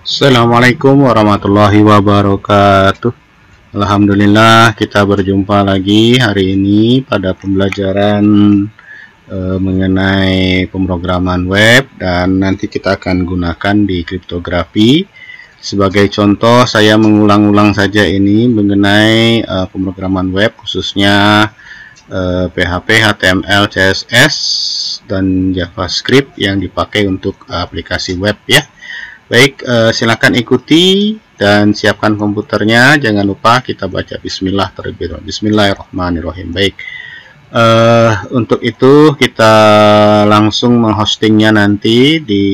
Assalamualaikum warahmatullahi wabarakatuh. Alhamdulillah kita berjumpa lagi hari ini pada pembelajaran mengenai pemrograman web, dan nanti kita akan gunakan di kriptografi. Sebagai contoh, saya mengulang-ulang saja ini mengenai pemrograman web, khususnya PHP, HTML, CSS, dan JavaScript yang dipakai untuk aplikasi web ya. Baik, silakan ikuti dan siapkan komputernya. Jangan lupa kita baca Bismillah terlebih dahulu. Bismillahirrahmanirrahim. Baik, untuk itu kita langsung menghostingnya nanti di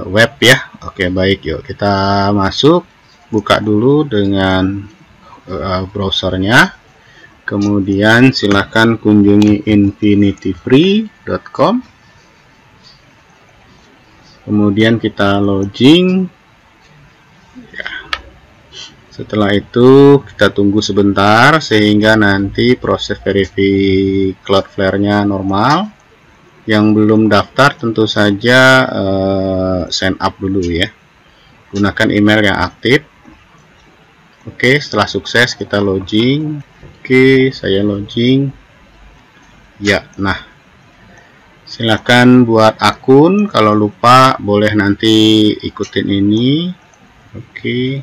web ya. Oke, baik, yuk kita masuk. Buka dulu dengan browsernya. Kemudian silakan kunjungi infinityfree.com. Kemudian kita login ya. Setelah itu kita tunggu sebentar sehingga nanti proses verify Cloudflare-nya normal. Yang belum daftar tentu saja sign up dulu ya, gunakan email yang aktif. Oke, setelah sukses kita login. Oke, saya login ya. Nah, silakan buat akun, kalau lupa boleh nanti ikutin ini. Oke.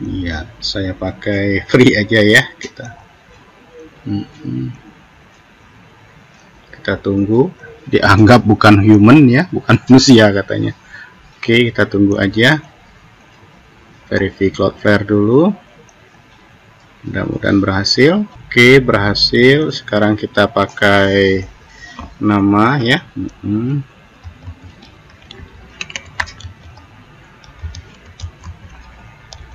Ya, saya pakai free aja ya kita. Kita tunggu, dianggap bukan human ya, bukan manusia katanya. Oke, kita tunggu aja. Verify Cloudflare dulu. Mudah-mudahan berhasil. Oke, berhasil. Sekarang kita pakai nama ya.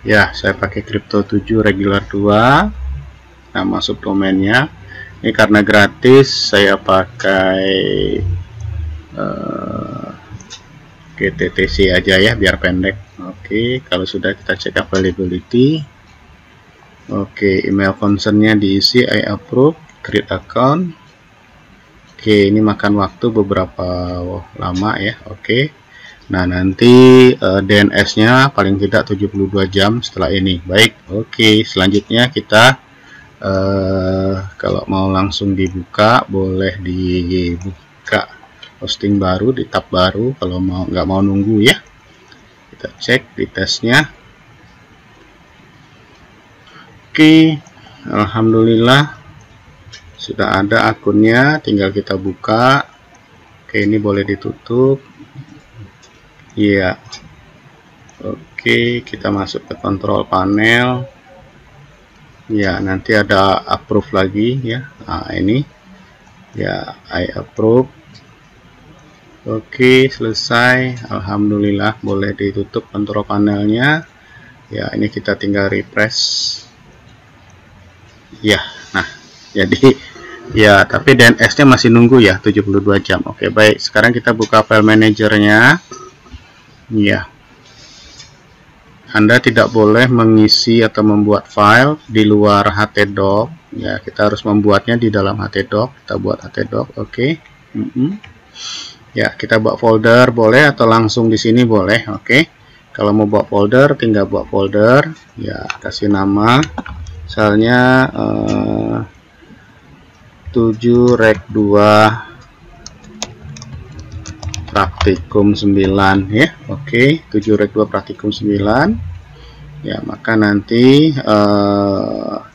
Ya, saya pakai Crypto7 regular 2. Nama subdomainnya. Ini karena gratis saya pakai GTTC aja ya, biar pendek. Oke, kalau sudah kita cek availability. Oke, email concernnya diisi, I approve, create account. Oke, ini makan waktu beberapa lama ya. Oke, nah nanti DNS-nya paling tidak 72 jam setelah ini. Baik, oke, selanjutnya kita kalau mau langsung dibuka, boleh dibuka hosting baru di tab baru. Kalau nggak mau nunggu ya, kita cek di tesnya. Oke, alhamdulillah sudah ada akunnya, tinggal kita buka. Oke, ini boleh ditutup ya. Oke, kita masuk ke control panel ya, nanti ada approve lagi ya. Nah, ini ya, I approve. Oke, selesai. Alhamdulillah, boleh ditutup control panelnya ya. Ini kita tinggal refresh ya. Nah, jadi ya, tapi DNS-nya masih nunggu ya, 72 jam. Oke, baik. Sekarang kita buka file manajernya ya. Anda tidak boleh mengisi atau membuat file di luar htdoc ya. Kita harus membuatnya di dalam htdoc. Kita buat htdoc. Oke. Ya, kita buat folder boleh, atau langsung di sini boleh. Oke. Kalau mau buat folder, tinggal buat folder ya, kasih nama misalnya 7 rek 2 praktikum 9 ya. Oke, 7 rek 2 praktikum 9 ya. Maka nanti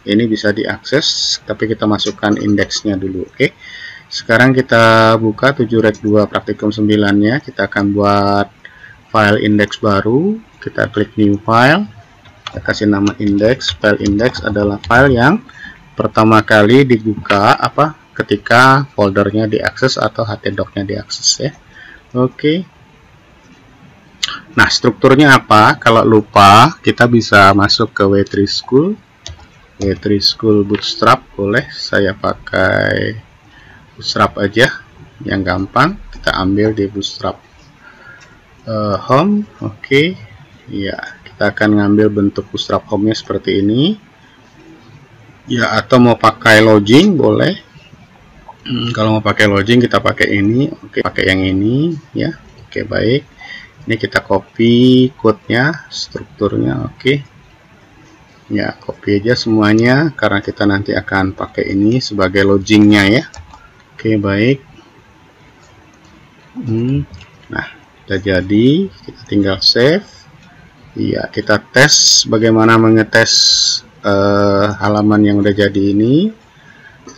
ini bisa diakses, tapi kita masukkan indeksnya dulu. Oke, sekarang kita buka 7 rek 2 praktikum 9 nya. Kita akan buat file index baru. Kita klik new file, kita kasih nama index. File index adalah file yang pertama kali dibuka ketika foldernya diakses atau htdoc-nya diakses ya. Oke. Nah, strukturnya apa? Kalau lupa, kita bisa masuk ke W3 School. W3 School Bootstrap boleh. Saya pakai Bootstrap aja yang gampang. Kita ambil di Bootstrap Home. Oke. Ya, kita akan ngambil bentuk Bootstrap Home-nya seperti ini. Ya, atau mau pakai login boleh. Kalau mau pakai login kita pakai ini. Oke, pakai yang ini ya. Oke, baik. Ini kita copy code-nya, strukturnya. Oke. Ya, copy aja semuanya karena kita nanti akan pakai ini sebagai login-nya ya. Oke, baik. Nah, sudah jadi, kita tinggal save. Iya, kita tes bagaimana mengetes halaman yang udah jadi ini.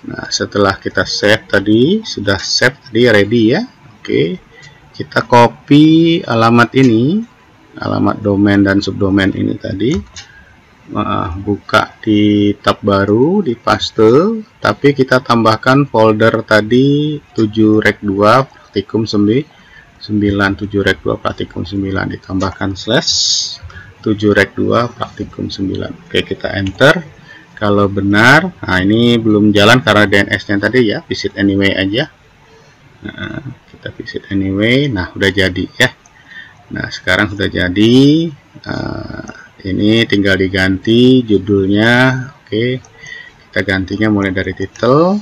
Nah, setelah kita save tadi, sudah save tadi, ready ya. Oke, kita copy alamat ini, alamat domain dan subdomain ini tadi. Buka di tab baru, di paste, tapi kita tambahkan folder tadi 7rek2 praktikum 97rek2 praktikum 9, ditambahkan slash 7rek2 praktikum 9. Oke, kita enter. Kalau benar, nah ini belum jalan karena DNS-nya tadi ya, visit anyway aja. Nah, kita visit anyway. Nah, udah jadi ya. Nah, sekarang sudah jadi. Ini tinggal diganti judulnya. Oke, kita gantinya mulai dari title.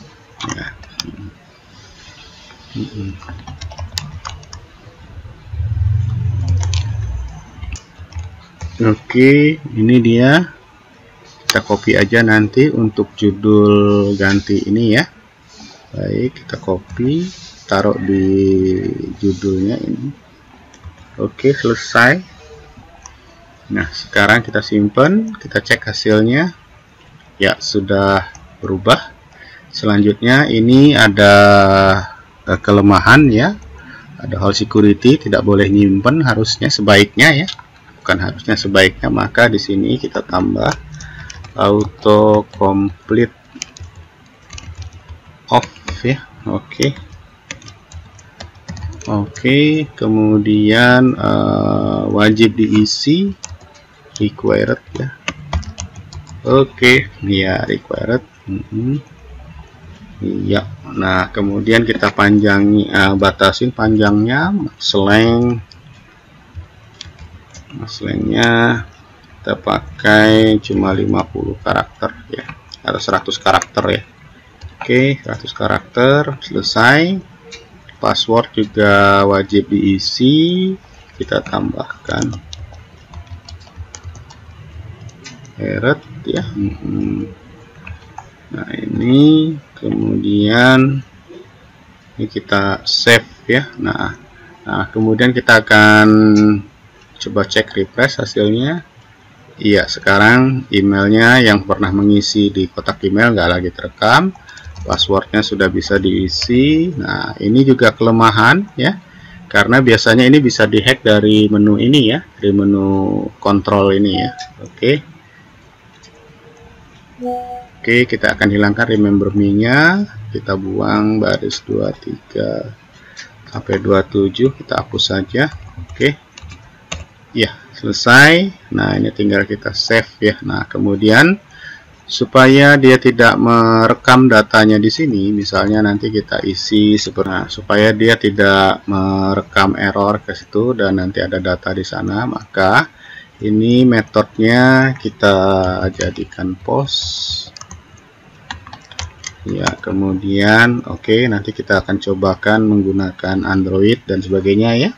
Nah. Oke, ini dia. Kita copy aja nanti untuk judul ganti ini ya. Baik, kita copy, taruh di judulnya ini. Oke, selesai. Nah, sekarang kita simpan, kita cek hasilnya. Ya, sudah berubah. Selanjutnya ini ada kelemahan ya. Ada hal security, tidak boleh nyimpen, harusnya sebaiknya ya. Bukan harusnya, sebaiknya, maka di sini kita tambah auto complete off ya. Oke, kemudian wajib diisi required ya. Oke, ya required. Iya. Nah, kemudian kita panjangi, batasin panjangnya, slangnya kita pakai cuma 50 karakter ya, atau 100 karakter ya. Oke, 100 karakter, selesai. Password juga wajib diisi, kita tambahkan heret ya. Nah, ini kemudian ini kita save ya. Nah, kemudian kita akan coba cek refresh hasilnya. Iya, sekarang emailnya yang pernah mengisi di kotak email nggak lagi terekam, passwordnya sudah bisa diisi. Nah, ini juga kelemahan ya, karena biasanya ini bisa dihack dari menu ini ya, dari menu kontrol ini ya. Oke, kita akan hilangkan remember me-nya, kita buang baris 23 sampai 27, kita hapus saja. Oke, ya selesai. Nah, ini tinggal kita save ya. Nah, kemudian supaya dia tidak merekam datanya di sini, misalnya nanti kita isi sebenarnya supaya dia tidak merekam error ke situ dan nanti ada data di sana, maka ini metodenya kita jadikan post ya. Kemudian nanti kita akan cobakan menggunakan Android dan sebagainya ya.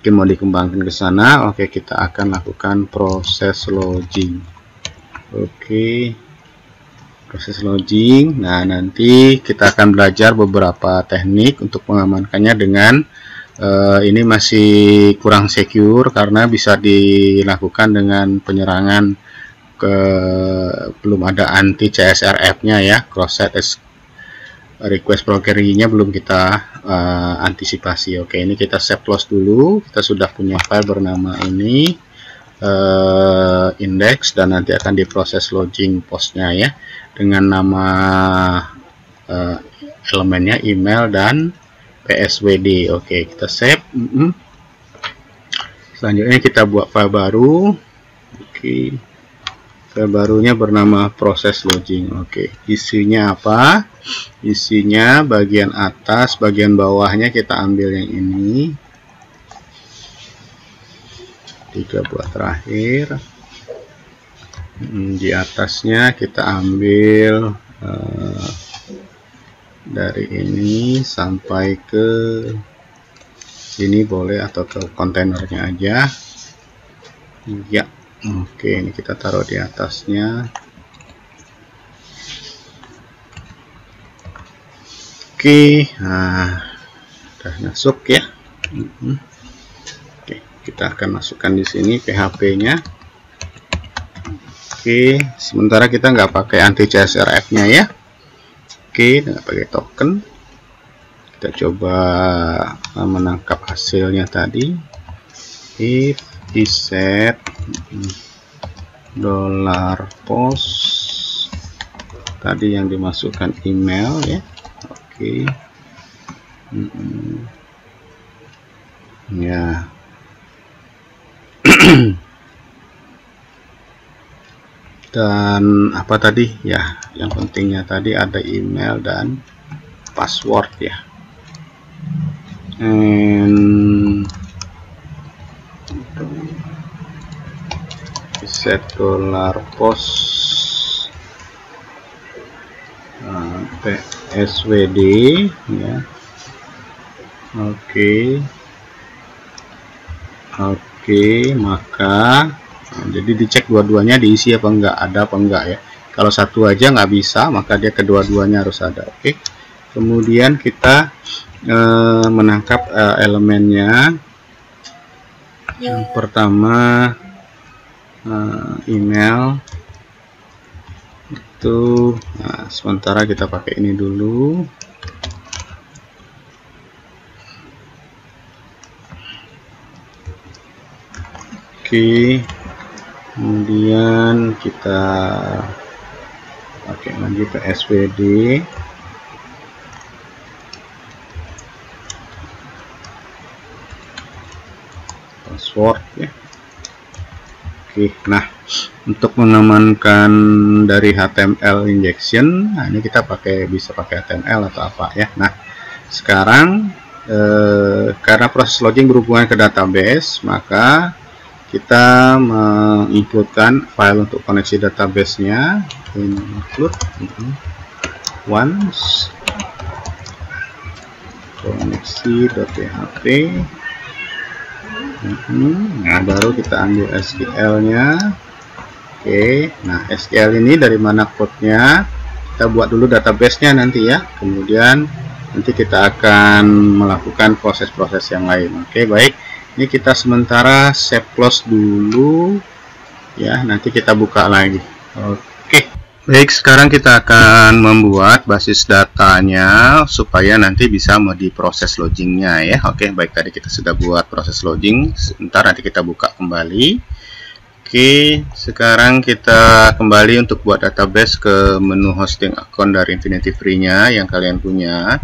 Mungkin mau dikembangkan ke sana. Kita akan lakukan proses logging. Proses logging. Nah, nanti kita akan belajar beberapa teknik untuk mengamankannya dengan ini masih kurang secure karena bisa dilakukan dengan penyerangan belum ada anti CSRF-nya ya, cross-site request progressing-nya belum kita antisipasi. Ini kita save close dulu. Kita sudah punya file bernama ini index dan nanti akan diproses logging postnya ya dengan nama elemennya email dan pswd. Kita save. Selanjutnya kita buat file baru. File barunya bernama proses logging. Isinya apa? Isinya bagian atas, bagian bawahnya kita ambil yang ini. 3 buah terakhir. Di atasnya kita ambil dari ini sampai ke sini boleh, atau ke kontainernya aja ya. Oke, ini kita taruh di atasnya. Oke, nah udah masuk ya. Oke, kita akan masukkan di sini PHP-nya. Oke, sementara kita nggak pakai anti CSRF-nya ya. Oke, nggak pakai token. Kita coba menangkap hasilnya tadi. If iset $post tadi yang dimasukkan email ya. Oke. Ya. Dan apa tadi ya, yang pentingnya tadi ada email dan password ya. Set $post PSWD ya. Oke, maka jadi dicek dua-duanya diisi apa enggak, ada apa enggak ya. Kalau satu aja nggak bisa, maka dia kedua-duanya harus ada. Oke, kemudian kita menangkap elemennya. Yang pertama email itu, nah, sementara kita pakai ini dulu. Oke, kemudian kita pakai lagi PSWD. Password ya. Oke, nah untuk mengamankan dari HTML injection, nah ini kita bisa pakai HTML atau apa ya. Nah sekarang karena proses login berhubungan ke database, maka kita mengincludekan file untuk koneksi database-nya. Include once koneksi.php. Nah baru kita ambil SQL-nya. Oke, nah SQL ini dari mana code-nya, kita buat dulu database-nya nanti ya. Kemudian nanti kita akan melakukan proses-proses yang lain. Oke, baik. Ini kita sementara save close dulu ya, nanti kita buka lagi. Oke. Baik, sekarang kita akan membuat basis datanya supaya nanti bisa mau diproses loadingnya ya. Oke, baik, tadi kita sudah buat proses loading. Sebentar nanti kita buka kembali. Oke, sekarang kita kembali untuk buat database ke menu hosting akun dari Infinity Free-nya yang kalian punya.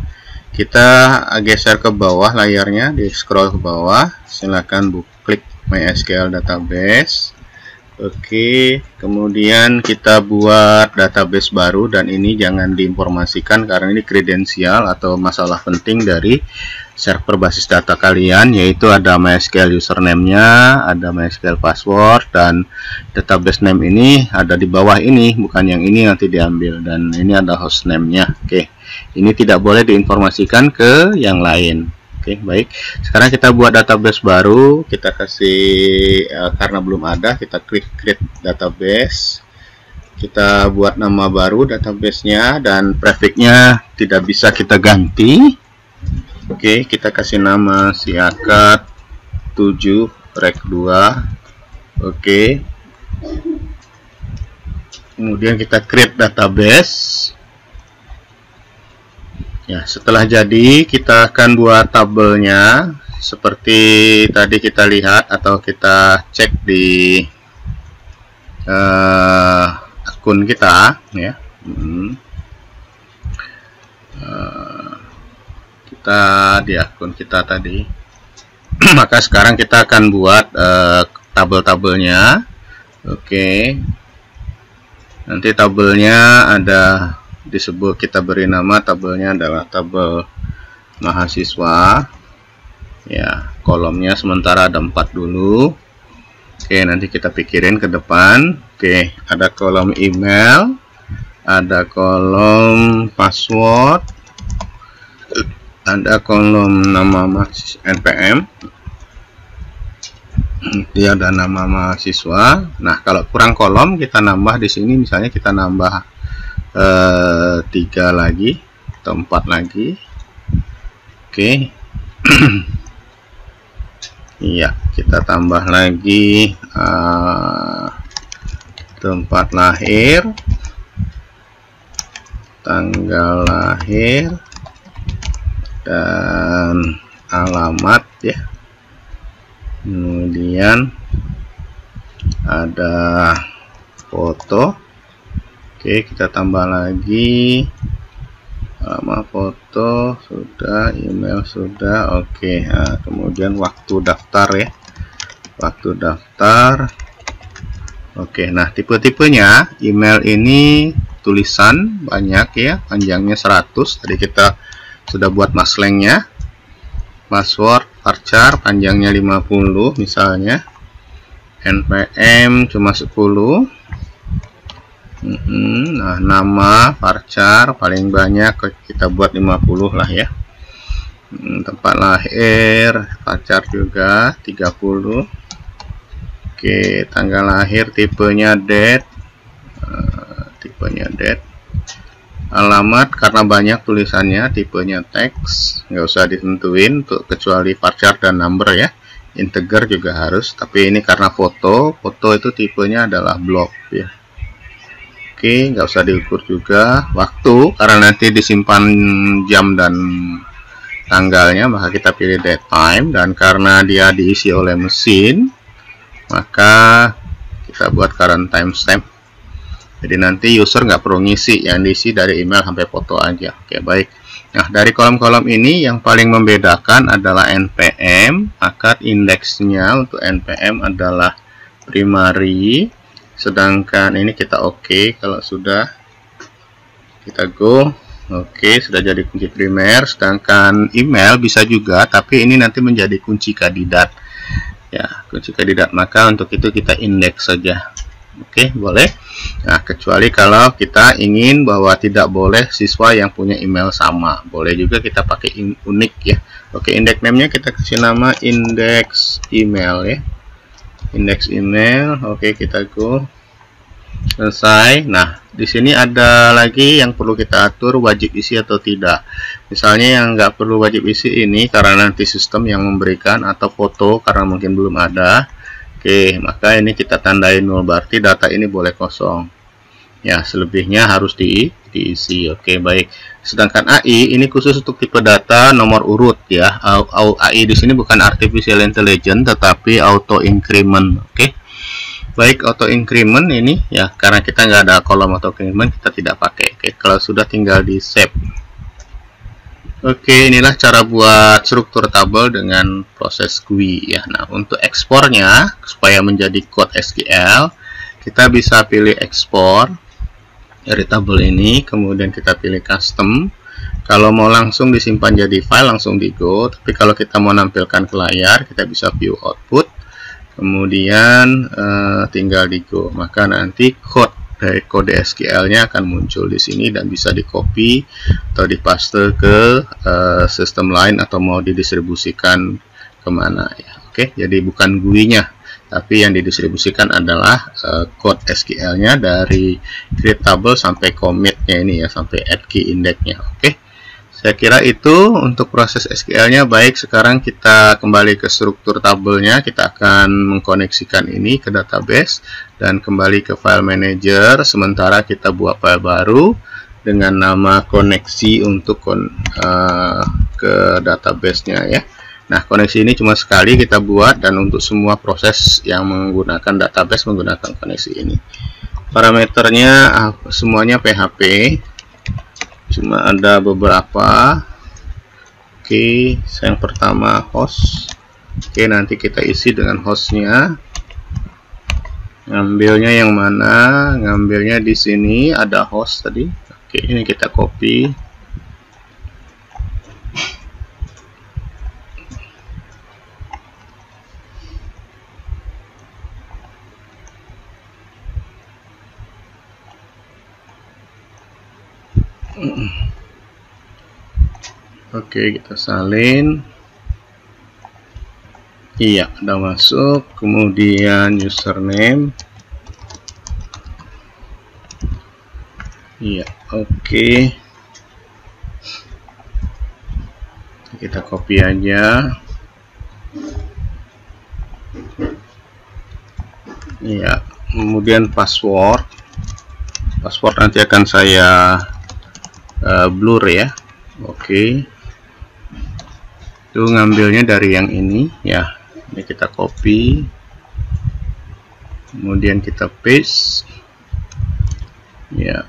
Kita geser ke bawah layarnya, di scroll ke bawah. Silakan klik MySQL database. Oke, kemudian kita buat database baru, dan ini jangan diinformasikan karena ini kredensial atau masalah penting dari server basis data kalian, yaitu ada MySQL username-nya, ada MySQL password, dan database name ini ada di bawah ini, bukan yang ini nanti diambil, dan ini ada hostname-nya. Oke, ini tidak boleh diinformasikan ke yang lain. Oke, baik. Sekarang kita buat database baru. Kita kasih karena belum ada, kita klik create database. Kita buat nama baru database-nya, dan prefix-nya tidak bisa kita ganti. Oke, kita kasih nama siakat 7 rek 2. Oke. Kemudian kita create database. Ya, setelah jadi kita akan buat tabelnya seperti tadi kita lihat atau kita cek di akun kita ya. Kita di akun kita tadi. Maka sekarang kita akan buat tabel-tabelnya. Oke. Nanti tabelnya ada disebut, kita beri nama tabelnya adalah tabel mahasiswa ya. Kolomnya sementara ada 4 dulu. Oke, nanti kita pikirin ke depan. Oke, ada kolom email, ada kolom password, ada kolom nama NPM, dia ada nama mahasiswa. Nah, kalau kurang kolom kita nambah di sini, misalnya kita nambah 3 lagi atau 4 lagi. Oke. Iya, kita tambah lagi tempat lahir, tanggal lahir, dan alamat ya. Kemudian ada foto. Oke, kita tambah lagi nama foto sudah, email sudah. Oke, nah, kemudian waktu daftar ya, waktu daftar. Oke, nah tipe-tipenya email ini tulisan banyak ya, panjangnya 100. Tadi kita sudah buat maslengnya. Password varchar panjangnya 50 misalnya. NPM cuma 10. Nah, nama varchar paling banyak kita buat 50 lah ya. Tempat lahir varchar juga 30. Oke, tanggal lahir tipenya date. Alamat karena banyak tulisannya, tipenya teks, nggak usah ditentuin untuk kecuali varchar dan number ya. Integer juga harus, tapi ini karena foto itu tipenya adalah block ya. Oke, nggak usah diukur juga. Waktu karena nanti disimpan jam dan tanggalnya, maka kita pilih date time, dan karena dia diisi oleh mesin, maka kita buat current timestamp. Jadi nanti user nggak perlu ngisi, yang diisi dari email sampai foto aja. Oke, baik. Nah, dari kolom-kolom ini yang paling membedakan adalah NPM, maka indeksnya untuk NPM adalah primary, sedangkan ini kita oke. Kalau sudah kita go. Oke, sudah jadi kunci primer, sedangkan email bisa juga, tapi ini nanti menjadi kunci kandidat. Ya, kunci kandidat, maka untuk itu kita indeks saja. Oke, boleh. Nah, kecuali kalau kita ingin bahwa tidak boleh siswa yang punya email sama. Boleh juga kita pakai unik ya. Oke, index name-nya kita kasih nama index email ya. Index email. Oke, kita go. Selesai. Nah, di sini ada lagi yang perlu kita atur, wajib isi atau tidak. Misalnya yang nggak perlu wajib isi ini karena nanti sistem yang memberikan, atau foto karena mungkin belum ada. Oke, maka ini kita tandai 0, berarti data ini boleh kosong. Ya, selebihnya harus diisi. Oke, baik. Sedangkan AI ini khusus untuk tipe data nomor urut ya. AI di sini bukan artificial intelligence tetapi auto increment. Oke. Baik, auto increment ini ya, karena kita nggak ada kolom auto increment kita tidak pakai. Oke, kalau sudah tinggal di save. Oke, inilah cara buat struktur tabel dengan proses GUI ya. Nah, untuk ekspornya supaya menjadi code SQL, kita bisa pilih ekspor dari tabel ini, kemudian kita pilih custom. Kalau mau langsung disimpan jadi file langsung di go, tapi kalau kita mau nampilkan ke layar, kita bisa view output, kemudian tinggal di go. Maka nanti dari kode SQL-nya akan muncul di sini dan bisa di copy atau dipaste ke sistem lain atau mau didistribusikan kemana ya. Oke, jadi bukan GUI-nya, tapi yang didistribusikan adalah code SQL-nya dari create table sampai commit-nya ini ya, sampai add key index-nya. Oke, saya kira itu untuk proses SQL-nya. Baik, sekarang kita kembali ke struktur tabelnya. Kita akan mengkoneksikan ini ke database dan kembali ke file manager. Sementara kita buat file baru dengan nama koneksi untuk ke database-nya ya. Nah, koneksi ini cuma sekali kita buat, dan untuk semua proses yang menggunakan database menggunakan koneksi ini. Parameternya semuanya PHP, cuma ada beberapa. Oke, yang pertama host. Oke, nanti kita isi dengan hostnya. Ngambilnya yang mana? Ngambilnya di sini ada host tadi. Oke, ini kita copy. Oke, kita salin. Iya, udah masuk. Kemudian username. Iya, oke. Kita copy aja. Iya, kemudian password nanti akan saya blur ya. Oke, itu ngambilnya dari yang ini ya. Ini kita copy, kemudian kita paste ya.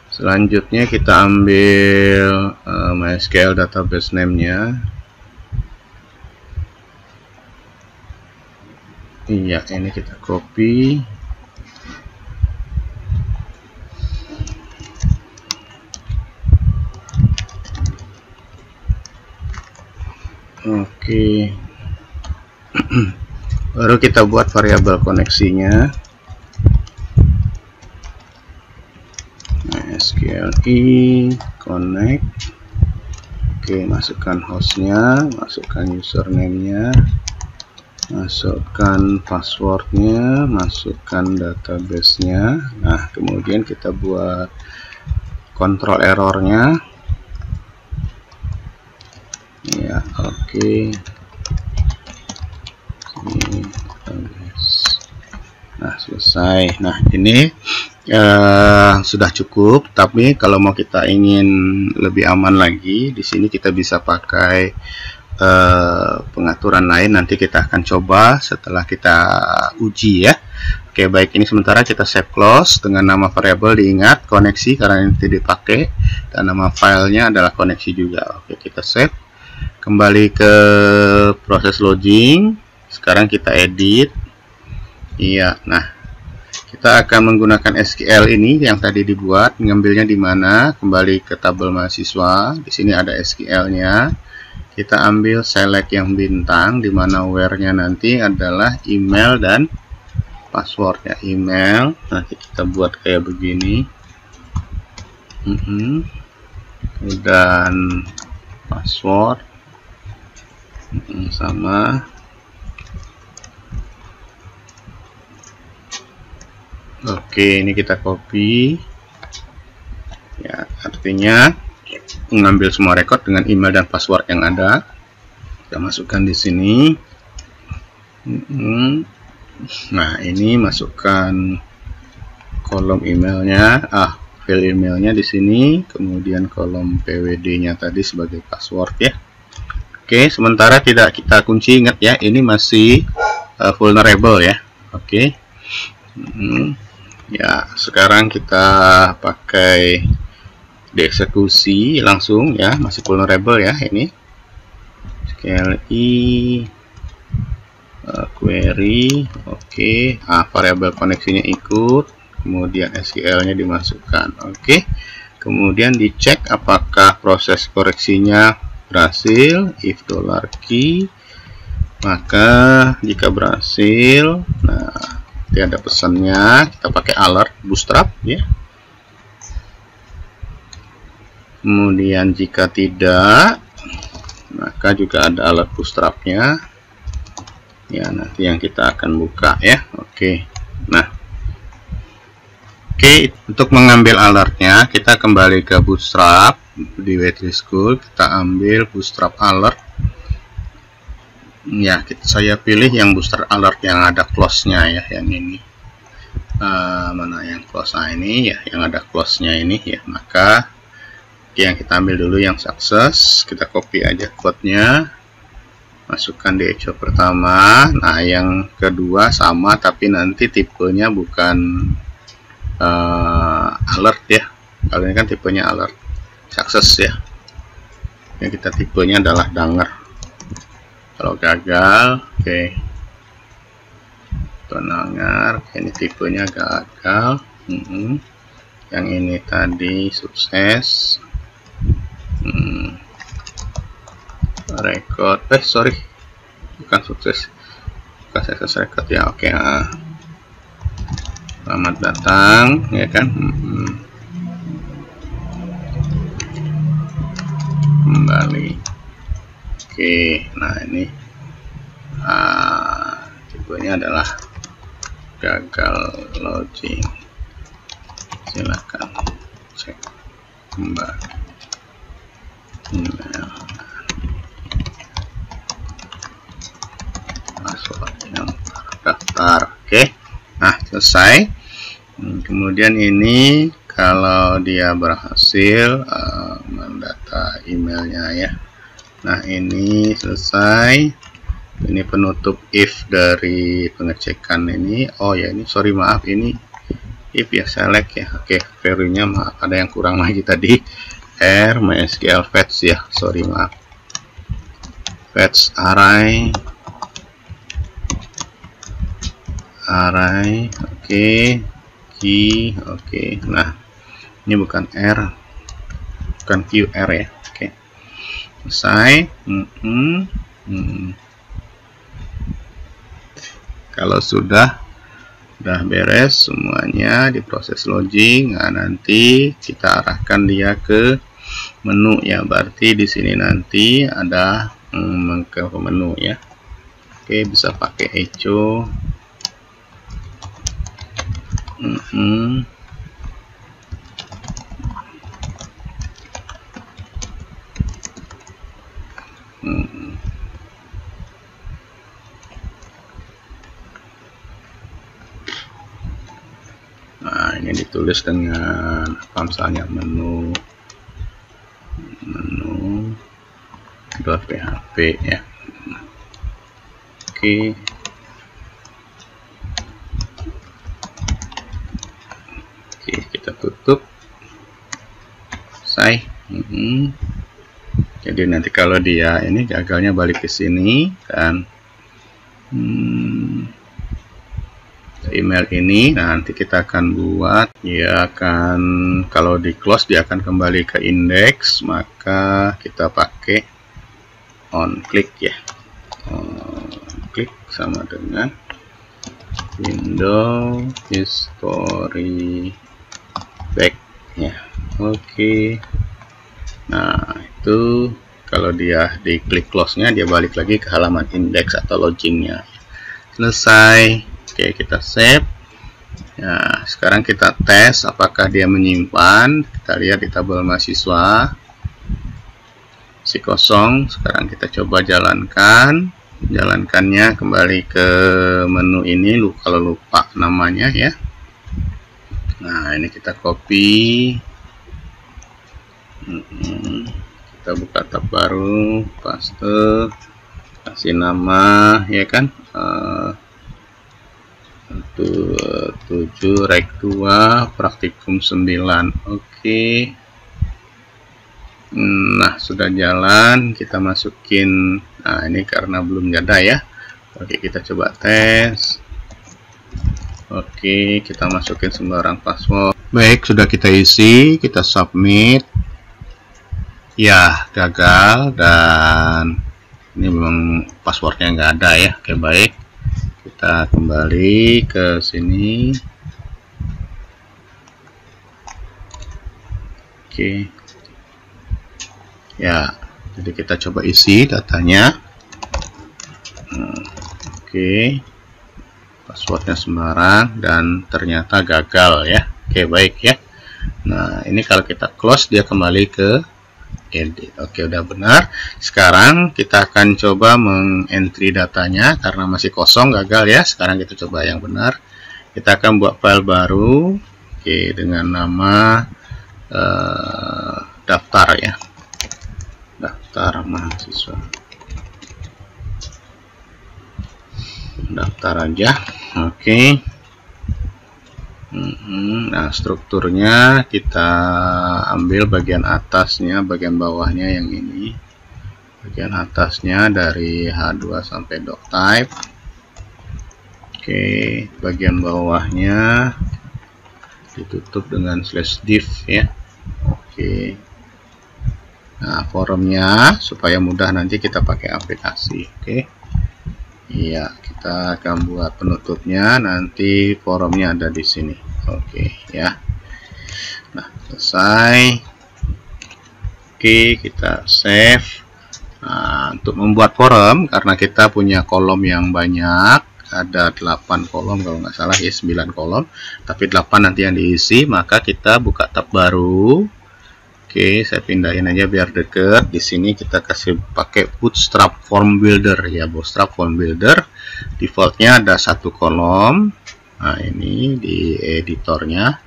Selanjutnya kita ambil MySQL database name-nya. Iya, ini kita copy. Oke. Baru kita buat variabel koneksinya. SQLi connect. Oke, masukkan hostnya, masukkan username-nya, masukkan passwordnya, masukkan database-nya. Nah, kemudian kita buat kontrol errornya ya. Oke, nah selesai. Nah, ini sudah cukup, tapi kalau mau kita ingin lebih aman lagi, di sini kita bisa pakai pengaturan lain. Nanti kita akan coba setelah kita uji ya. Oke, baik, ini sementara kita save close dengan nama variabel, diingat koneksi karena ini tidak dipakai, dan nama filenya adalah koneksi juga. Oke, kita save, kembali ke proses loading. Sekarang kita edit. Iya, nah kita akan menggunakan SQL ini yang tadi dibuat. Ngambilnya di mana? Kembali ke tabel mahasiswa. Di sini ada SQL-nya. Kita ambil select yang bintang, di mana where-nya nanti adalah email dan password ya. Email nanti kita buat kayak begini. Dan password sama. Oke, ini kita copy ya, artinya mengambil semua record dengan email dan password yang ada. Kita masukkan di sini. Nah, ini masukkan kolom emailnya, file emailnya di sini, kemudian kolom PWD-nya tadi sebagai password ya. Oke, sementara tidak kita kunci, ingat ya, ini masih vulnerable ya. Oke. Ya, sekarang kita pakai dieksekusi langsung ya, masih vulnerable ya ini. SQLi query, oke. Variabel koneksinya ikut, kemudian SQL-nya dimasukkan. Oke. Kemudian dicek apakah proses koreksinya berhasil. If $key, maka jika berhasil, nah nanti ada pesannya, kita pakai alert bootstrap ya. Kemudian jika tidak, maka juga ada alert bootstrapnya ya, nanti yang kita akan buka ya. Oke. Nah, oke, untuk mengambil alertnya kita kembali ke bootstrap di Waitress School, kita ambil bootstrap alert ya. Saya pilih yang booster alert yang ada close-nya ya, yang ini. Mana yang close? Nah, ini ya, yang ada close-nya ini ya. Maka yang kita ambil dulu yang success, kita copy aja code-nya, masukkan di echo pertama. Nah, yang kedua sama, tapi nanti tipenya bukan alert ya. Kalau ini kan tipenya alert success ya. Yang kita tipenya adalah danger. Kalau gagal, oke. Penangar, ini tipenya gagal. Yang ini tadi sukses. Record, sorry, bukan sukses, bukan sukses record ya. Oke. Selamat datang, ya kan. kembali. Oke, nah ini tipenya adalah gagal login. Silakan cek kembali email password yang terdaftar. Oke, nah selesai. Kemudian ini kalau dia berhasil mendata emailnya ya. Nah ini selesai. Ini penutup if dari pengecekan ini. Oh ya, ini sorry maaf, ini if ya, select ya. Oke, value-nya maaf ada yang kurang lagi tadi. R MySQL fetch ya, sorry maaf. Fetch array. Oke. Key, oke. Nah, ini bukan R, bukan QR ya. Oke. Selesai. Kalau sudah beres semuanya diproses login, nah nanti kita arahkan dia ke menu ya. Berarti di sini nanti ada ke menu ya. Oke, bisa pakai echo. Nah, ini ditulis dengan apa misalnya menu .php ya. Oke. Oke, kita tutup. Selesai. Jadi nanti kalau dia ini gagalnya balik ke sini dan email ini, nah, nanti kita akan buat, dia akan kalau di close dia akan kembali ke index, maka kita pakai on click ya. On click sama dengan window history back ya. Oke. Nah, itu kalau dia di klik close-nya dia balik lagi ke halaman index atau login-nya. Selesai. Oke, kita save. Nah, sekarang kita tes apakah dia menyimpan. Kita lihat di tabel mahasiswa. Si kosong. Sekarang kita coba jalankan. Jalankannya kembali ke menu ini. Kalau lupa namanya ya. Nah, ini kita copy. Kita buka tab baru, paste, kasih nama ya kan, 7 rek 2 praktikum 9. Oke. Nah, sudah jalan, kita masukin. Nah, ini karena belum ada ya. Oke, kita coba tes. Oke, kita masukin sembarang password. Baik, sudah kita isi, kita submit. Ya, gagal dan ini memang passwordnya nggak ada ya. Oke, baik, kita kembali ke sini. Oke ya, jadi kita coba isi datanya. Oke, passwordnya sembarang dan ternyata gagal ya. Oke, baik ya. Nah, ini kalau kita close dia kembali ke edit. Oke, udah benar. Sekarang kita akan coba mengentry datanya karena masih kosong, gagal ya. Sekarang kita coba yang benar. Kita akan buat file baru. Oke, dengan nama daftar ya. Daftar mahasiswa. Daftar aja. Oke. Nah, strukturnya kita ambil bagian atasnya, bagian bawahnya yang ini. Bagian atasnya dari H2 sampai doctype. Oke, bagian bawahnya ditutup dengan /div ya. Oke. Nah, forumnya supaya mudah nanti kita pakai aplikasi. Oke. Iya, kita akan buat penutupnya, nanti forumnya ada di sini. Oke ya. Nah, selesai. Oke, kita save. Nah, untuk membuat forum, karena kita punya kolom yang banyak, ada 8 kolom kalau nggak salah ya, 9 kolom, tapi 8 nanti yang diisi, maka kita buka tab baru. Oke, saya pindahin aja biar deket. Di sini kita kasih pakai Bootstrap Form Builder ya, Bootstrap Form Builder. Defaultnya ada 1 kolom. Nah, ini di editornya.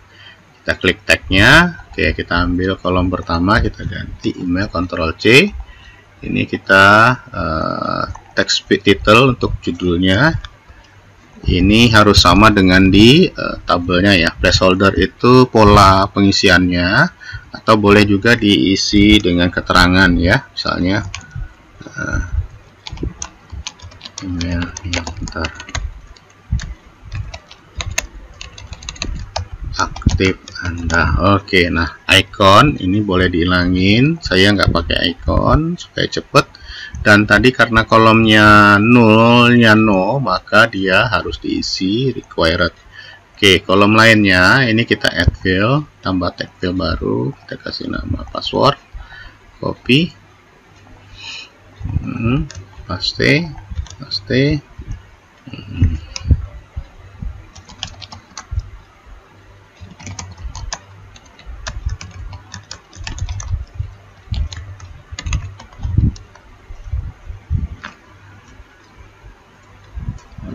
Kita klik tagnya. Oke, kita ambil kolom pertama, kita ganti email, Ctrl C. Ini kita text title untuk judulnya. Ini harus sama dengan di tabelnya ya. Placeholder itu pola pengisiannya, atau boleh juga diisi dengan keterangan ya. Misalnya email ya, bentar. Aktif Anda. Oke, nah icon ini boleh dihilangin. Saya nggak pakai icon supaya cepet. Dan tadi karena kolomnya nullnya no, maka dia harus diisi required. Oke, kolom lainnya ini kita add field, tambah tag field baru. Kita kasih nama password, copy, paste.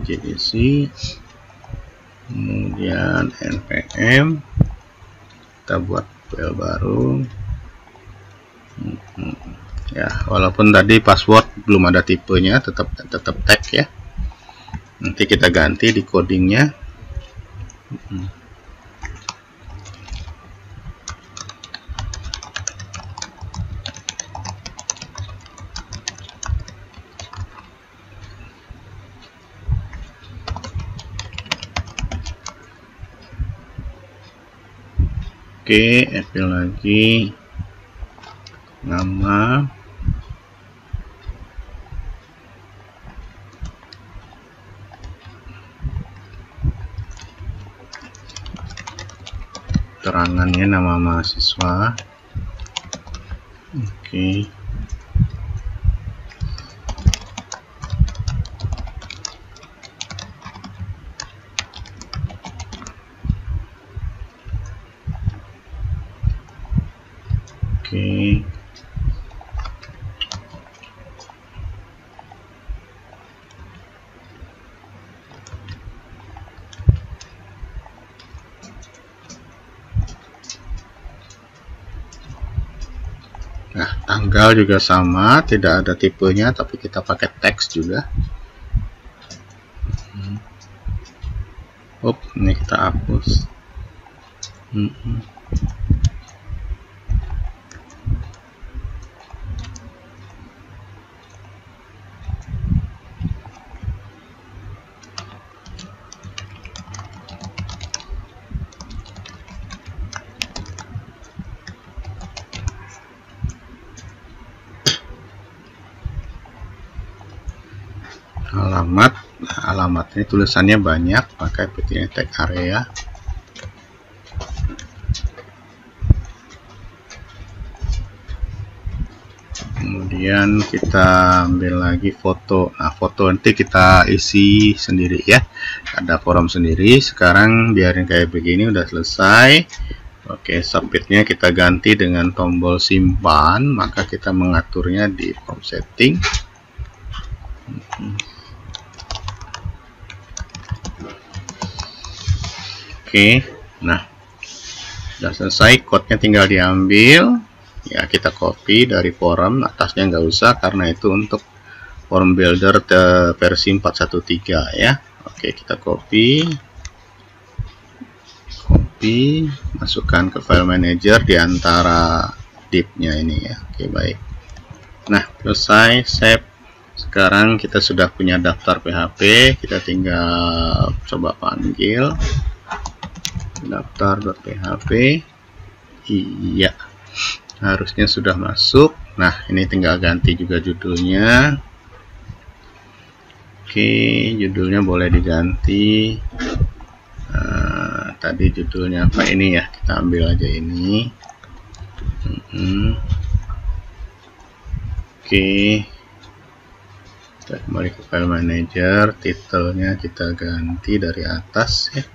JDC, kemudian npm, kita buat file baru ya, walaupun tadi password belum ada tipenya, tetap tag ya. Nanti kita ganti di codingnya. Oke, fill lagi nama, keterangannya nama mahasiswa. Oke. Oke. Nah, tanggal juga sama, tidak ada tipenya, tapi kita pakai teks juga. Ini kita hapus. Alamat, nah, alamat ini tulisannya banyak, pakai petinya tag area. Kemudian kita ambil lagi foto. Nah, foto nanti kita isi sendiri ya, ada forum sendiri. Sekarang biarin kayak begini, udah selesai. Oke, submitnya kita ganti dengan tombol simpan, maka kita mengaturnya di form setting. Oke, nah sudah selesai, code-nya tinggal diambil ya, kita copy dari forum, atasnya nggak usah karena itu untuk form builder versi 4.1.3 ya. Oke, kita copy, masukkan ke file manager di antara div-nya ini ya. Oke, baik. Nah, selesai, save. Sekarang kita sudah punya daftar PHP, kita tinggal coba panggil daftar.php. Iya, harusnya sudah masuk. Nah, ini tinggal ganti juga judulnya. Oke, judulnya boleh diganti. Tadi judulnya apa ini ya, kita ambil aja ini. Oke, kita kembali ke file manager, titelnya kita ganti dari atas ya.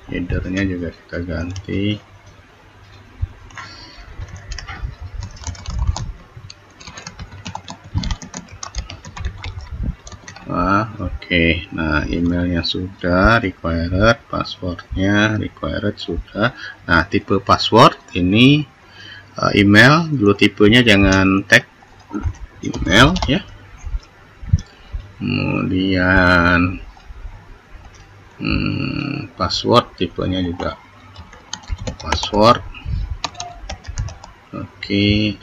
Headernya juga kita ganti. Oke. Nah, emailnya sudah, required, passwordnya required sudah. Nah, tipe password ini email, dulu tipenya jangan tag email ya. Kemudian password tipenya juga password. Oke,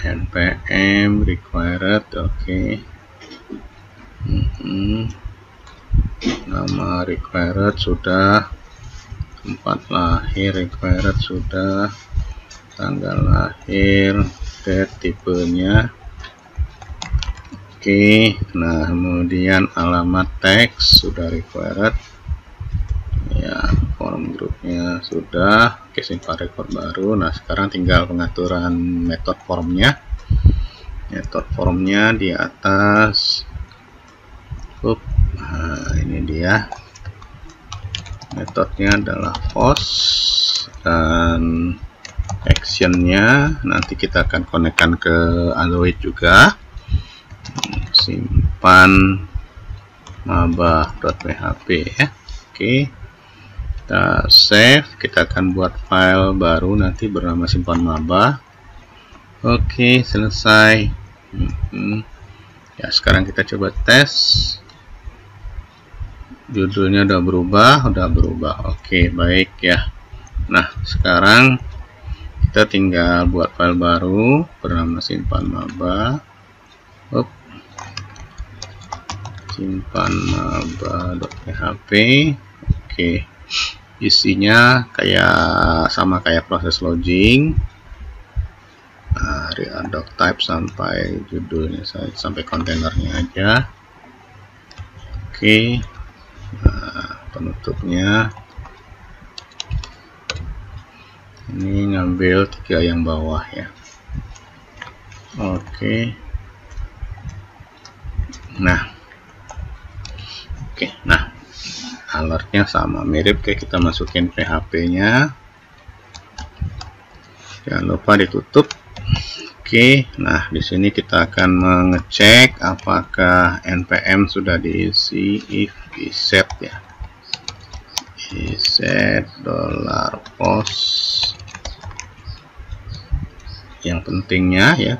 npm required. Oke. Nama required sudah, tempat lahir required sudah, tanggal lahir, date, tipenya. Oke. Nah, kemudian alamat teks sudah required ya, form grupnya sudah. Oke, simpan record baru. Nah, sekarang tinggal pengaturan metode formnya. Metode formnya di atas. Nah, ini dia. Metodenya adalah post dan actionnya nanti kita akan konekkan ke Android juga. Simpan maba.php ya. Oke, kita save. Kita akan buat file baru nanti bernama simpan maba. Oke, selesai. Ya, sekarang kita coba tes. Judulnya udah berubah. Oke, baik ya. Nah, sekarang kita tinggal buat file baru bernama simpan maba. Simpan maba.php. Oke, isinya sama kayak proses login. Dari doc type sampai judulnya sampai kontainernya aja. Oke. Nah, penutupnya ini ngambil 3 yang bawah ya. Oke. Nah, alertnya sama, mirip kayak kita masukin PHP-nya. Jangan lupa ditutup. Oke. Nah, di sini kita akan mengecek apakah npm sudah diisi. If iset ya, iset $post. Yang pentingnya ya,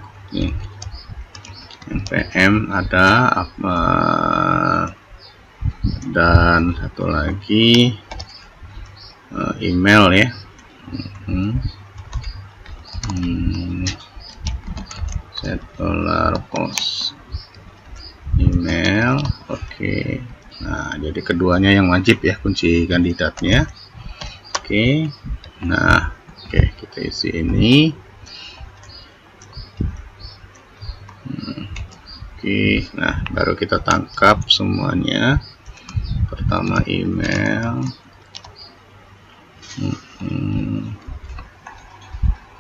npm ada apa, dan satu lagi email ya. Set $post email. Oke. Nah, jadi keduanya yang wajib ya, kunci kandidatnya. Oke. Nah, oke, kita isi ini. Oke. Nah, baru kita tangkap semuanya. Pertama email.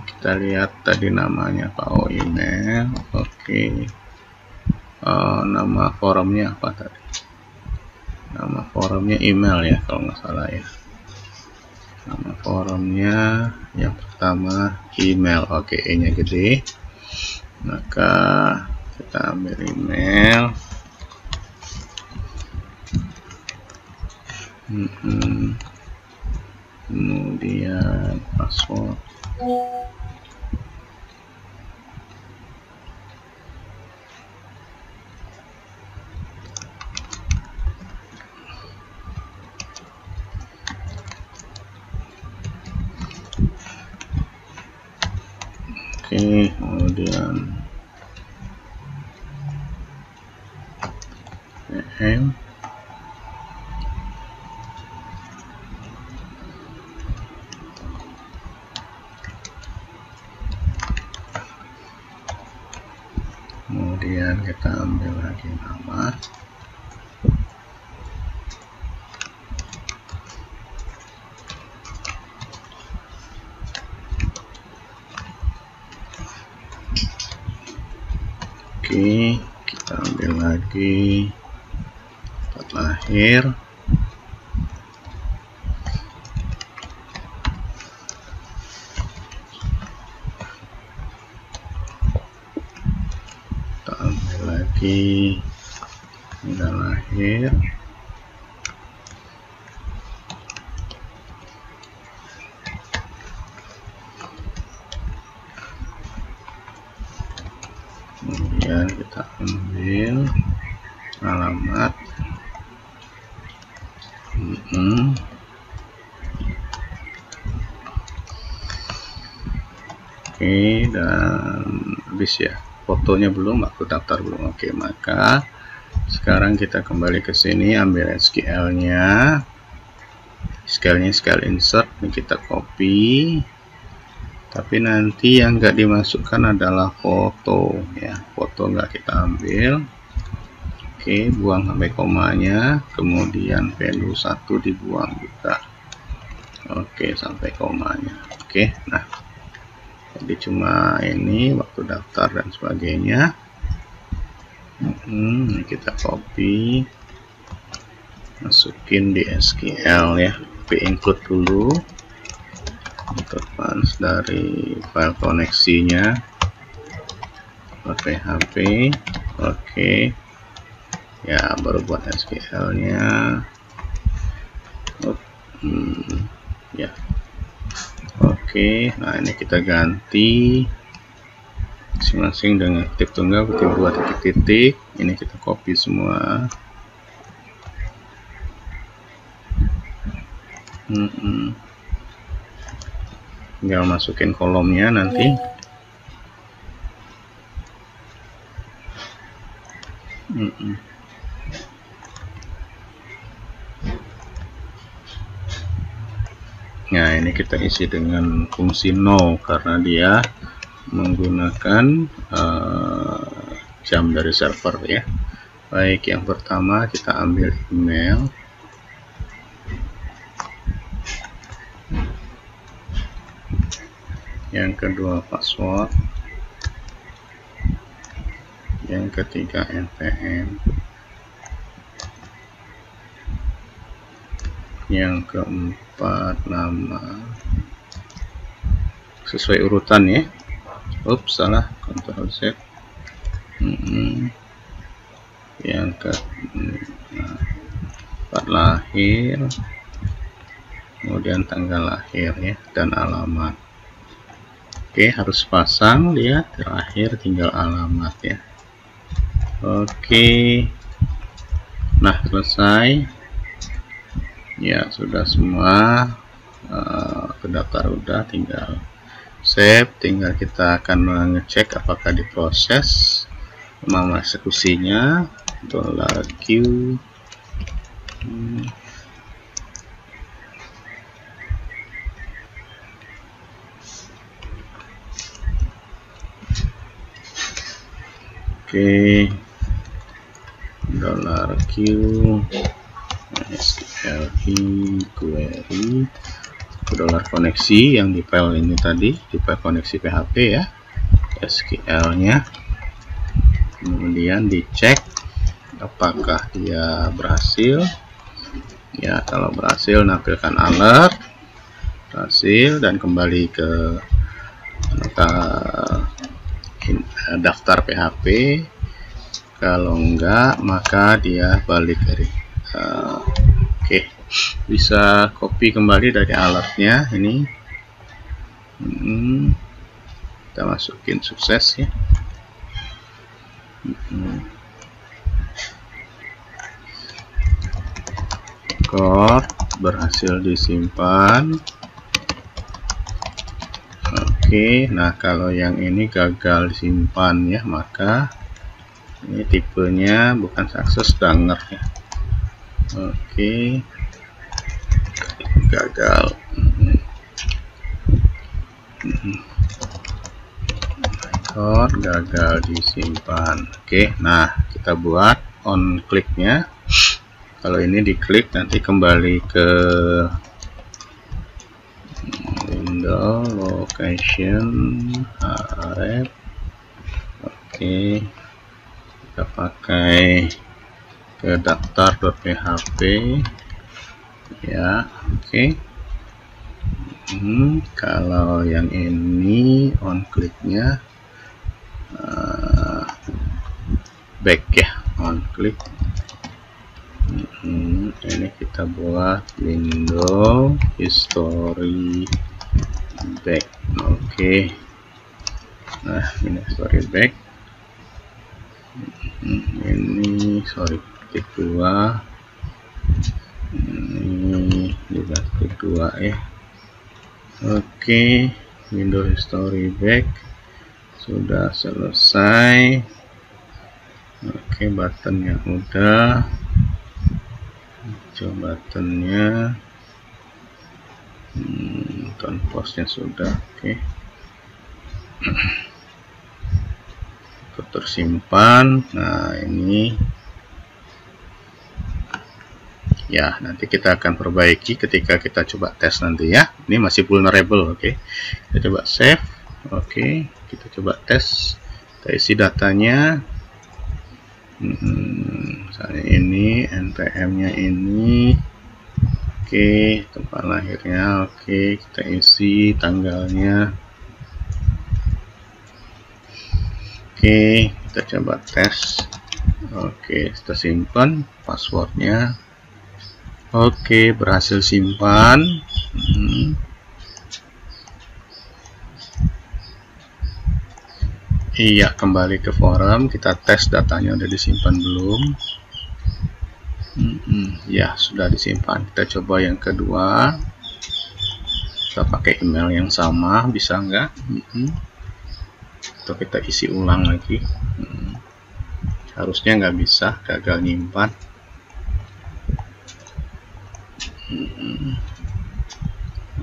Kita lihat tadi namanya apa? Oh, email. Oke. Nama forumnya apa tadi? Nama forumnya email ya, kalau nggak salah ya. Nama forumnya yang pertama email. Oke, E-nya gede. Maka kita ambil email. Kemudian password. Oke, kemudian name. Kemudian kita ambil lagi nama. Oke, kita ambil lagi tempat lahir. Kita ambil lagi tanggal lahir. Kemudian kita ambil alamat. Oke, dan habis ya, fotonya belum, waktu daftar belum. Oke, maka sekarang kita kembali ke sini, ambil SQL-nya. SQL-nya SQL insert, ini kita copy. Tapi nanti yang nggak dimasukkan adalah foto ya, foto nggak kita ambil. Oke, buang sampai komanya, kemudian value 1 dibuang juga. Oke, sampai komanya. Oke, nah jadi cuma ini waktu daftar dan sebagainya. Kita copy, masukin di SQL ya, include dulu advance dari file koneksinya PHP. Oke ya, baru buat SQL nya. Ya, oke. Nah, ini kita ganti masing-masing dengan titik tunggal, titik 2, titik-titik. Ini kita copy semua. Tinggal masukin kolomnya nanti. Nah, ini kita isi dengan fungsi no karena dia menggunakan jam dari server ya. Baik, yang pertama kita ambil email. Yang kedua password. Yang ketiga NPM. Yang keempat nama. Sesuai urutan ya. Ups, salah, Ctrl Z. Yang keempat lahir, kemudian tanggal lahir ya, dan alamat. Oke, harus pasang dia, terakhir tinggal alamat ya. Oke, nah selesai ya, sudah semua terdaftar, udah tinggal save. Tinggal kita akan mengecek apakah diproses mau eksekusinya. $Q Oke, $Q SQL query $koneksi yang di file ini tadi, di file koneksi PHP ya, SQL nya. Kemudian dicek apakah dia berhasil ya. Kalau berhasil, nampilkan alert berhasil dan kembali ke daftar PHP. Kalau enggak, maka dia balik dari oke, bisa copy kembali dari alertnya ini. Kita masukin sukses ya. Record berhasil disimpan. Oke, nah kalau yang ini gagal disimpan ya, maka ini tipenya bukan sukses, danger ya. Oke, gagal. Record gagal disimpan. Oke, nah kita buat on clicknya. Kalau ini diklik, nanti kembali ke window location href. Oke, kita pakai ke daftar.php ya. Oke. Kalau yang ini on kliknya back ya, on klik. Ini kita buat window history back. Oke. Nah, ini history back. Ini sorry, klik 2. Ini juga klik 2 ya. Oke, window history back sudah selesai. Oke, buttonnya udah, coba buttonnya, compose-nya sudah. Oke, tersimpan. Nah, ini ya, nanti kita akan perbaiki ketika kita coba tes nanti ya. Ini masih vulnerable. Oke, kita coba save. Oke, kita coba tes. Kita isi datanya. Misalnya ini npm-nya ini. Oke, tempat lahirnya. Oke, kita isi tanggalnya. Oke, kita coba tes. Oke, kita simpan passwordnya. Oke, berhasil simpan. Iya, kembali ke forum. Kita tes datanya udah disimpan belum. Ya, sudah disimpan. Kita coba yang kedua. Kita pakai email yang sama, bisa nggak? Atau kita isi ulang lagi. Harusnya nggak bisa, gagal nyimpan.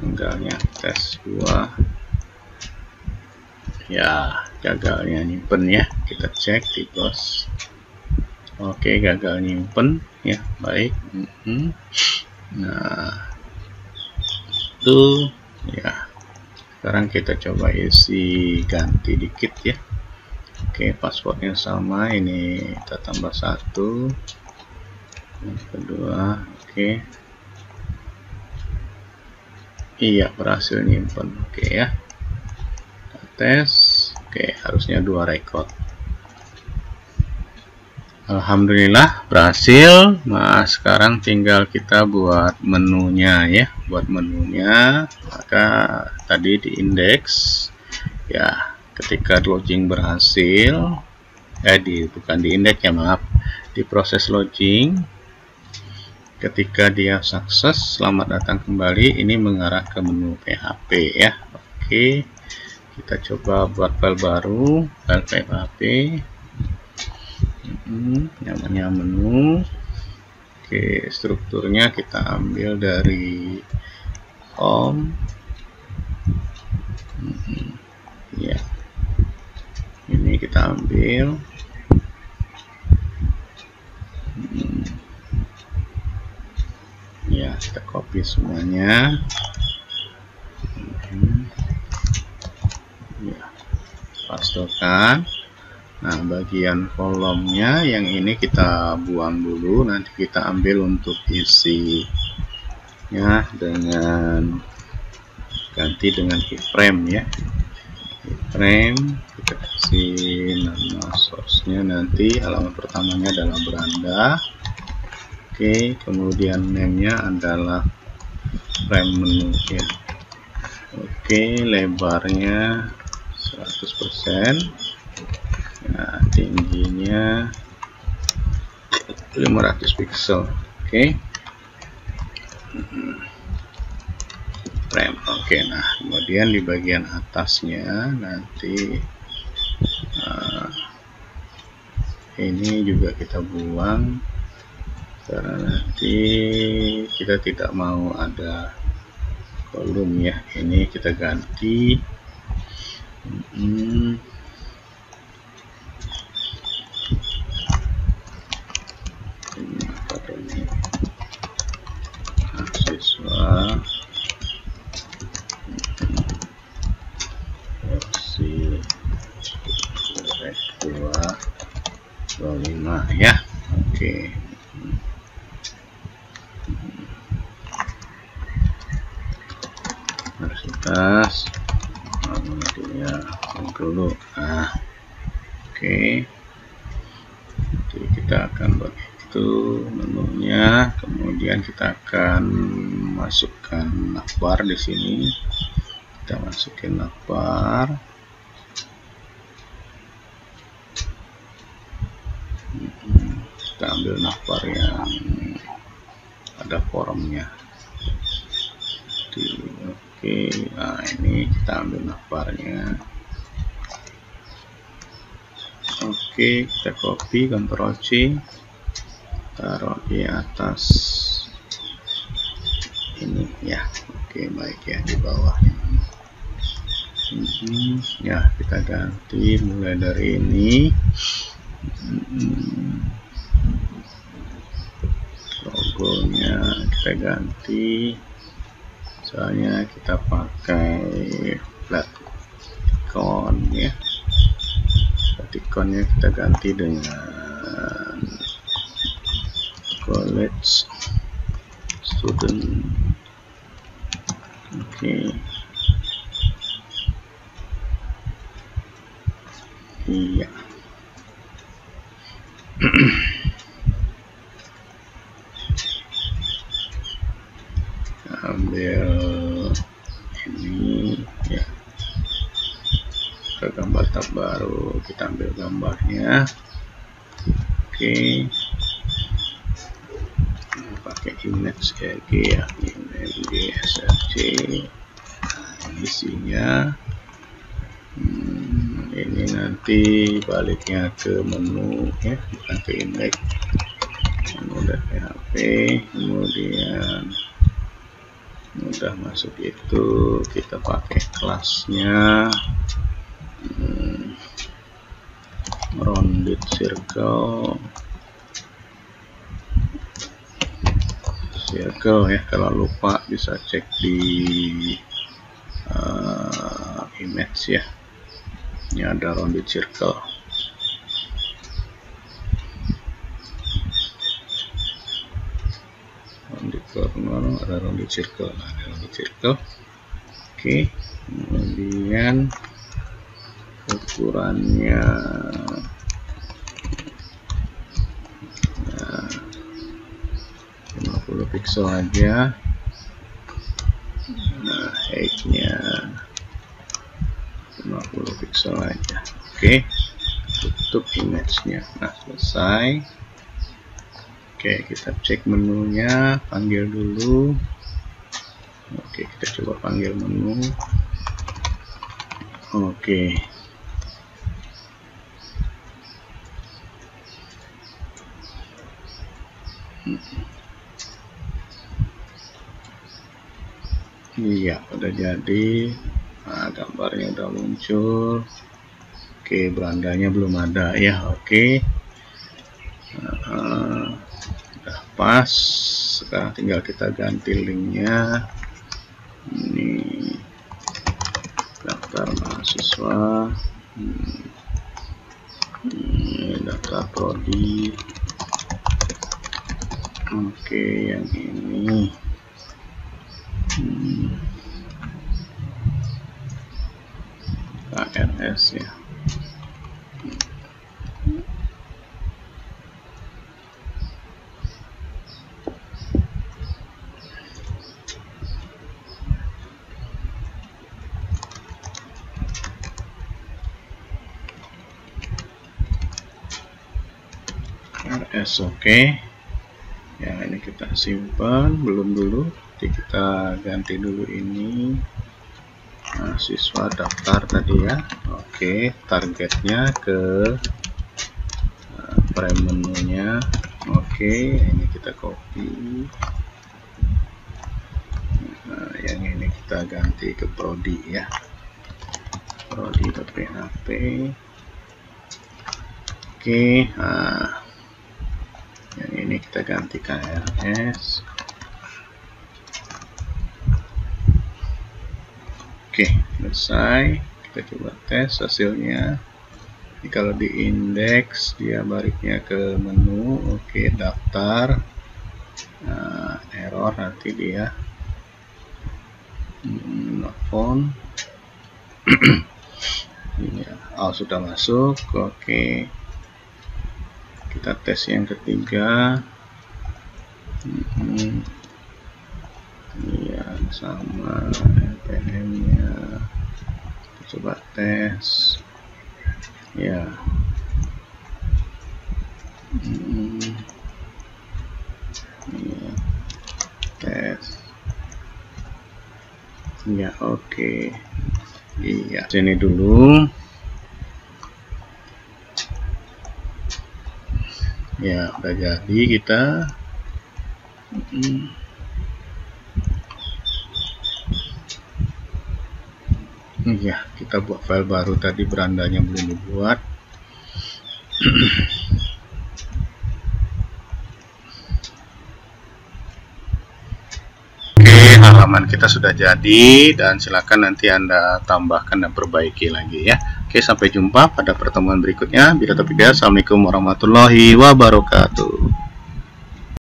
Gagalnya tes 2 ya, gagalnya nyimpen ya. Kita cek di BIOS. Oke, gagal nyimpen ya, baik. Nah, itu ya. Sekarang kita coba isi, ganti dikit ya. Oke, passwordnya sama, ini kita tambah 1, yang kedua. Oke, iya, berhasil nyimpen. Oke ya, kita tes. Oke, harusnya 2 record. Alhamdulillah berhasil. Nah, sekarang tinggal kita buat menunya ya. Buat menunya, maka tadi di indeks ya, ketika login berhasil, bukan di indeks ya, maaf, di proses login. Ketika dia sukses, selamat datang kembali, ini mengarah ke menu PHP ya. Oke, kita coba buat file baru, file PHP. Namanya menu. Oke, strukturnya kita ambil dari home. Ya, ini kita ambil. Ya, kita copy semuanya. Ya, pastekan. Nah, bagian kolomnya yang ini kita buang dulu, nanti kita ambil untuk isi ya, dengan ganti dengan keyframe ya. Keyframe, kita kasih nama source-nya, nanti halaman pertamanya adalah beranda. Oke, kemudian name-nya adalah frame menu ya. Oke, lebarnya 100%. Nah, tingginya 500 pixel. Oke. Frame. Oke, nah kemudian di bagian atasnya nanti ini juga kita buang karena nanti kita tidak mau ada kolom ya. Ini kita ganti. Mahasiswa versi 2 25 ya. Oke. Universitas Muhammadiyah Bengkulu. Nah, oke. Jadi kita akan buat itu menunya, kemudian kita akan masukkan navbar di sini. Kita masukin navbar. Kita ambil navbar yang ada formnya. Oke, nah ini kita ambil navbarnya. Oke, kita copy, Ctrl C, taruh di atas ini ya. Oke, baik ya, di bawah ini. Ya, kita ganti mulai dari ini. Logonya kita ganti, soalnya kita pakai flat icon ya. Flat iconnya kita ganti dengan college student. Oke. Iya. Ambil ini ya, ke gambar tab baru, kita ambil gambarnya. Oke, pakai image SRG ya, image SRG. Nah, isinya ini nanti baliknya ke menu ya, bukan ke index. Menu .php, kemudian udah masuk itu kita pakai kelasnya rounded circle ya. Kalau lupa bisa cek di image ya, ini ada rounded circle. Ada rounded circle, Oke, kemudian ukurannya nah, 50 pixel aja. Nah, height-nya 50 pixel aja. Oke, tutup image-nya. Nah, selesai. Oke, kita cek menunya, panggil dulu. Oke, kita coba panggil menu. Oke. Iya, udah jadi. Nah, gambarnya udah muncul. Oke, berandanya belum ada ya. Oke. Udah pas. Sekarang tinggal kita ganti linknya. Ini daftar mahasiswa. Ini daftar prodi. Oke, yang ini. KRS ya. KRS oke. Yang ini kita simpan, belum dulu. Jadi kita ganti dulu ini. Mahasiswa daftar tadi ya. Oke, targetnya ke frame menunya. Oke, ini kita copy. Nah, yang ini kita ganti ke prodi ya. Prodi.php. Oke, nah, yang ini kita ganti KRS. Oke, selesai. Kita coba tes hasilnya. Ini kalau di indeks dia baliknya ke menu. Oke, daftar. Nah, error nanti dia not found. Ya, sudah masuk. Oke, kita tes yang ketiga. Ya, sama npm nya. Coba tes ya. Ya, tes ya. Oke, iya, sini dulu ya. Udah jadi kita. Ya, kita buat file baru tadi, berandanya belum dibuat. Oke, halaman kita sudah jadi dan silakan nanti Anda tambahkan dan perbaiki lagi ya. Oke, sampai jumpa pada pertemuan berikutnya. Bila tidak, assalamualaikum warahmatullahi wabarakatuh.